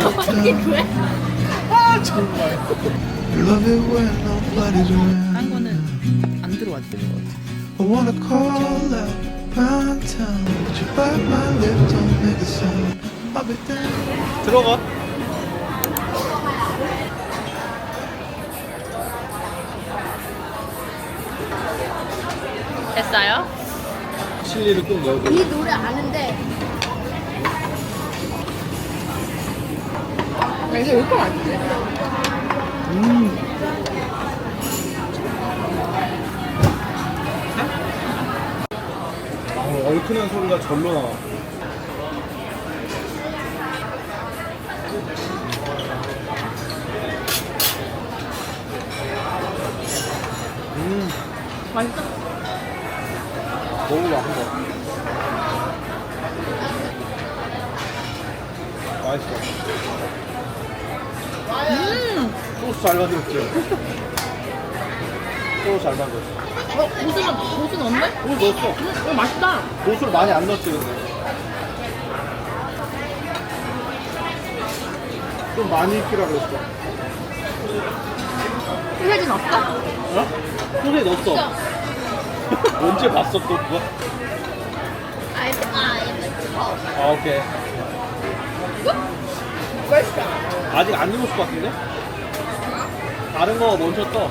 어떻게 그래? 아 정말. Love it when nobody's around. 딴 거는 안 들어와도 되는 것 같아. I wanna call out pound town, but you bite my lip, don't make a sound. I'll be down. 들어가. 됐어요? 칠리를 꼭 넣어줘. 이 노래 아는데 이게 왜 이렇게 맛있지? 얼큰한 소리가 절로 나와. 맛있어? 먹어봐 한번. 맛있어. 소스 잘 만들었지? 소스 잘 만들었어. 고수 넣었네? 소스 넣었어. 맛있다. 고수를 많이 안 넣었지 근데. 좀 많이 익히라 그랬어. 소세지 넣었어? 어? 소스에 넣었어. 언제 봤어 또 그거? 아 오케이. 아직 안 익었을 것 같은데? 다른 거 먼저 떠.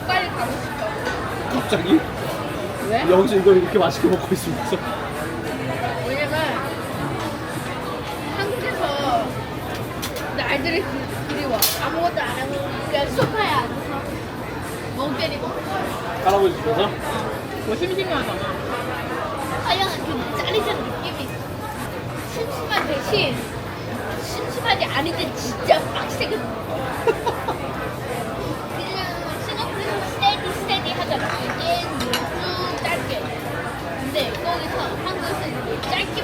빨리 가고 싶어. 갑자기? 왜? 여기서 이걸 이렇게 맛있게 먹고 있으면서. 왜냐면 한국에서 날들이 그리워. 아무것도 안 하고 그냥 소파에 앉아서 멍 때리고 할아버지 집에서? 뭐 심심하잖아. 하얀 그 짜릿한 느낌이 있어. 심심한 대신 심심하지 않을 땐 진짜 빡세게 그냥 싱가포르에서 스테디 하잖아. 얘는 쭉 짧게. 근데 거기서 한국에서 짧게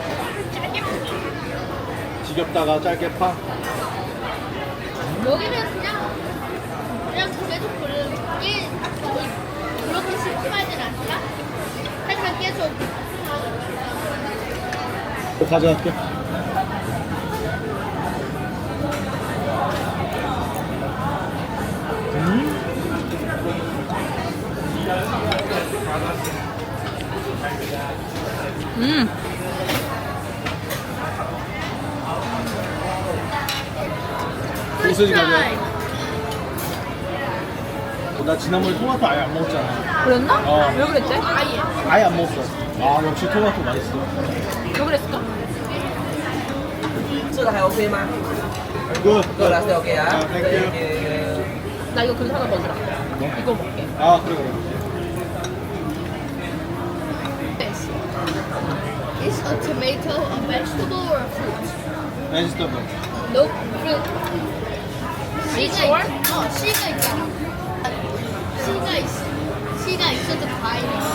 지겹다가 짧게 파? 여기는 그냥 계속 그렇게 심심하진 않다. 하지만 계속 이거 가져갈게. 소세지 가져. 나 지난번에 토마토 아예 안 먹었잖아. 그랬나? 어. 왜 그랬지? 아예 안 먹었어. 아 역시 토마토 맛있어. 왜 그랬을까? 吃的还 OK 吗？ 굿. 够了，是 OK 啊。 아, 땡큐. 나 이거 그릇 하나 더 주라. 이거 먹게. 아 그래 그래. this. Is a tomato a vegetable or a fruit? 베지터블. No fruit. sure? 씨가 있잖아. 씨가 있어도 과일이고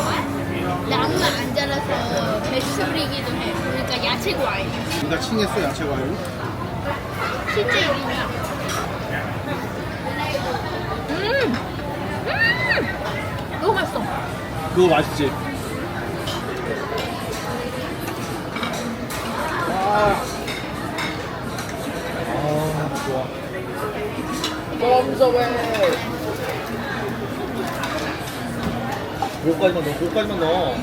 나무가 안 자라서 베지터블이기도 해. 그러니까 야채 과일. 네가 칭했어 야채 과일로? 실제 이름이야. 너무 맛있어. 그거 맛있지? 와. 아 좋아. 그거까지만 넣어. 그거까지만 넣어.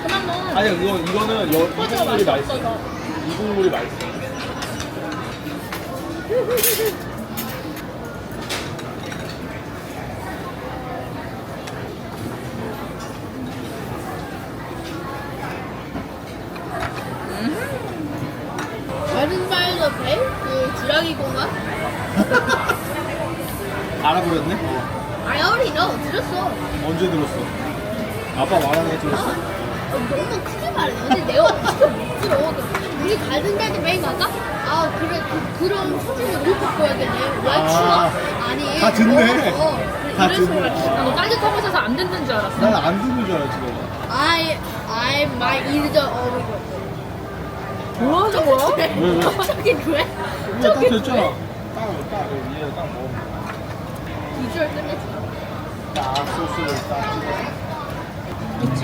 그만 넣어. 아니야 이거는 이 국물이 맛있어. 이 국물이 맛있어. 가든바이더 배? 그 주라기 공원? 알아버렸네? I already know. 들었어. 언제 들었어? 아빠 말하는 거 들었어? 너무 크게 말해. 근데 내가 어떻게 못 들어. 우리 가든바이더 배 갈까? 아 그래 그런 소리를 못 듣고 해야겠네. 왜 아, 추워? 아니. 다 듣네. 다 이런 소리. 듣네. 나너 따뜻하고 있어서 안 듣는 줄 알았어. 난 안 듣는 줄 알았지 내가. I might eat the over. 뭐 하는 거야? 왜? 저기 왜? 이거 딱 저기 됐잖아. 왜? 딱 위에 딱 먹어. 비주얼 끝내줘. 딱 소스를 딱 찍어. 그치?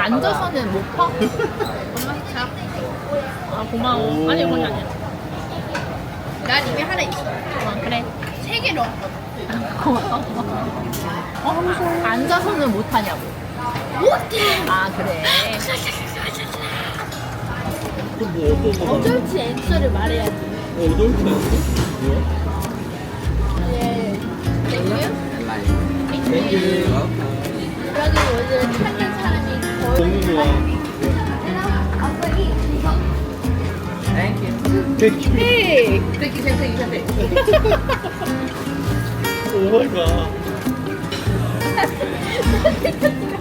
앉아서는 못 파? 엄마 자. 아 고마워. 아니 그건 아니야. 난 이미 하나 있어. 그래. 3개 넣었거든. 고마워. 앉아서는 못 하냐고. 못해. 아 그래. 뭐 어떤 거? 어쩔지 앤서를 말해야지. 어떤 거? 뭐야? 예. 땡큐. 땡큐. 여기 원래 찾는 사람이 거의 먹는 거야. 땡큐. 헤이. 새끼. 오 마이 갓.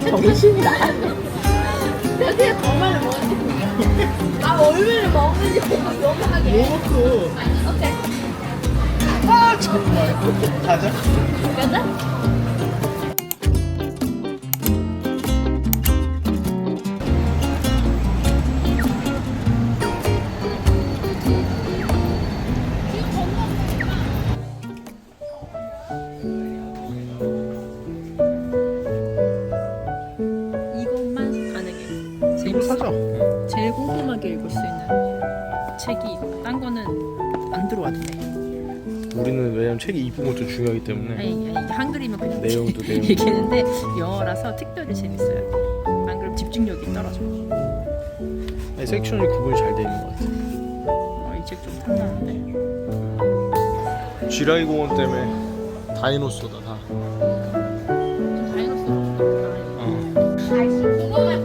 정신이 나갔네. 여기 얼마나 먹었지? 아 얼마나 먹는지 보고 너무하게. 뭐 먹고? 오케이. 아 정말. 가자. 가자. 이것만 가능해. 이거 사자. 제일 꼼꼼하게 읽을 수 있는 책이 이거. 딴 거는 안 들어와도 돼. 우리는 왜냐면 책이 이쁜 것도 중요하기 때문에. 아니 한글이면 그냥 내용도 내용. 얘기했는데 영어라서 특별히 재밌어요. 안 그럼 집중력이 떨어져. 아니, 섹션이 구분이 잘 돼 있는 것 같아. 이 책 좀 탐나는데. 쥐라기 공원 때문에 다이노소다 다. 다이너스. 이거만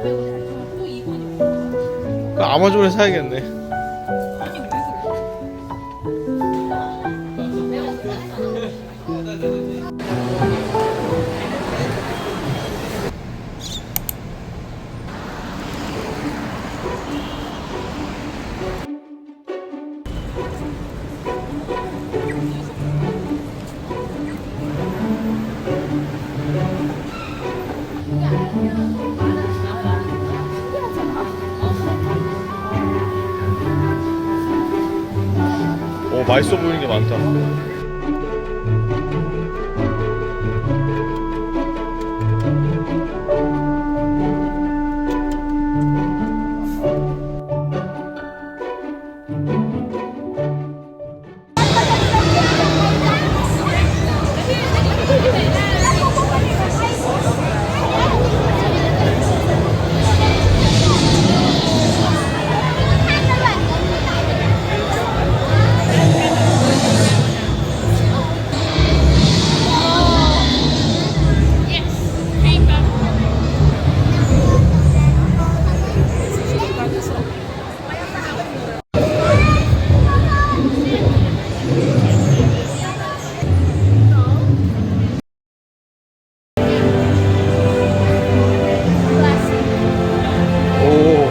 빼고 또 이거는. 그 아마존에 사야겠네. 아니 왜 그래? 맛있어 보이는 게 많다. 오.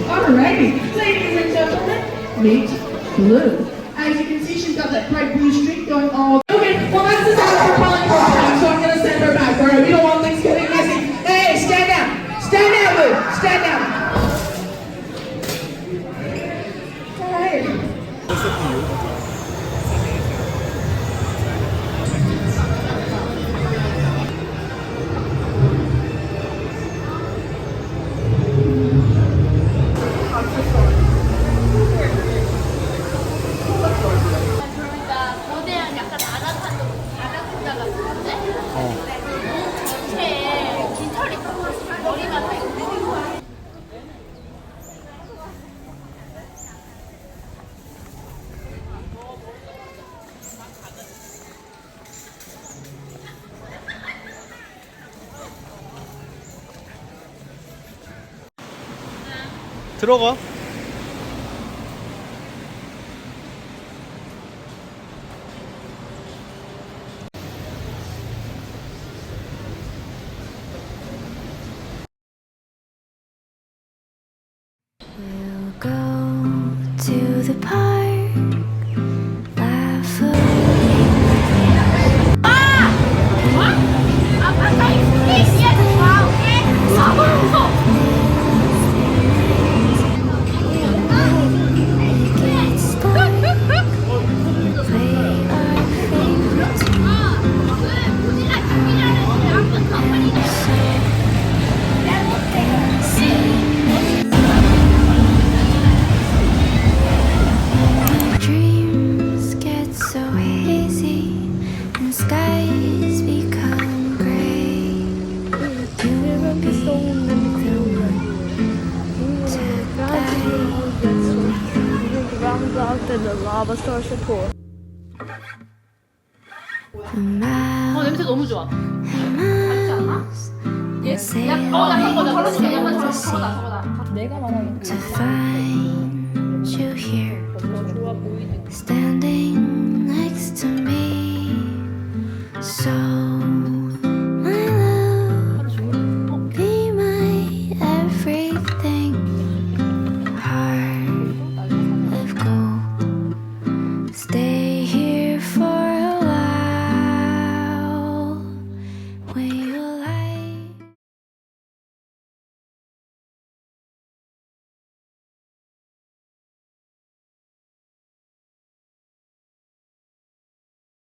Alrighty, ladies and gentlemen, meet Blue. As you can see, she's got that bright blue streak going all. Okay, well that's the time we're calling for time, so I'm gonna send her back. Alright, we don't want things getting messy. Hey, stand down! Stand down, Blue! Stand down! Alright. 그러니까 거대한 약간 아나콘다 같은데? 전체에 깃털이 있어. 머리만 다 있고. 들어가. We'll go to the park, laugh dreams get so hazy and skies become gray. You'll be the one to guide. 냄새 너무 좋아. To find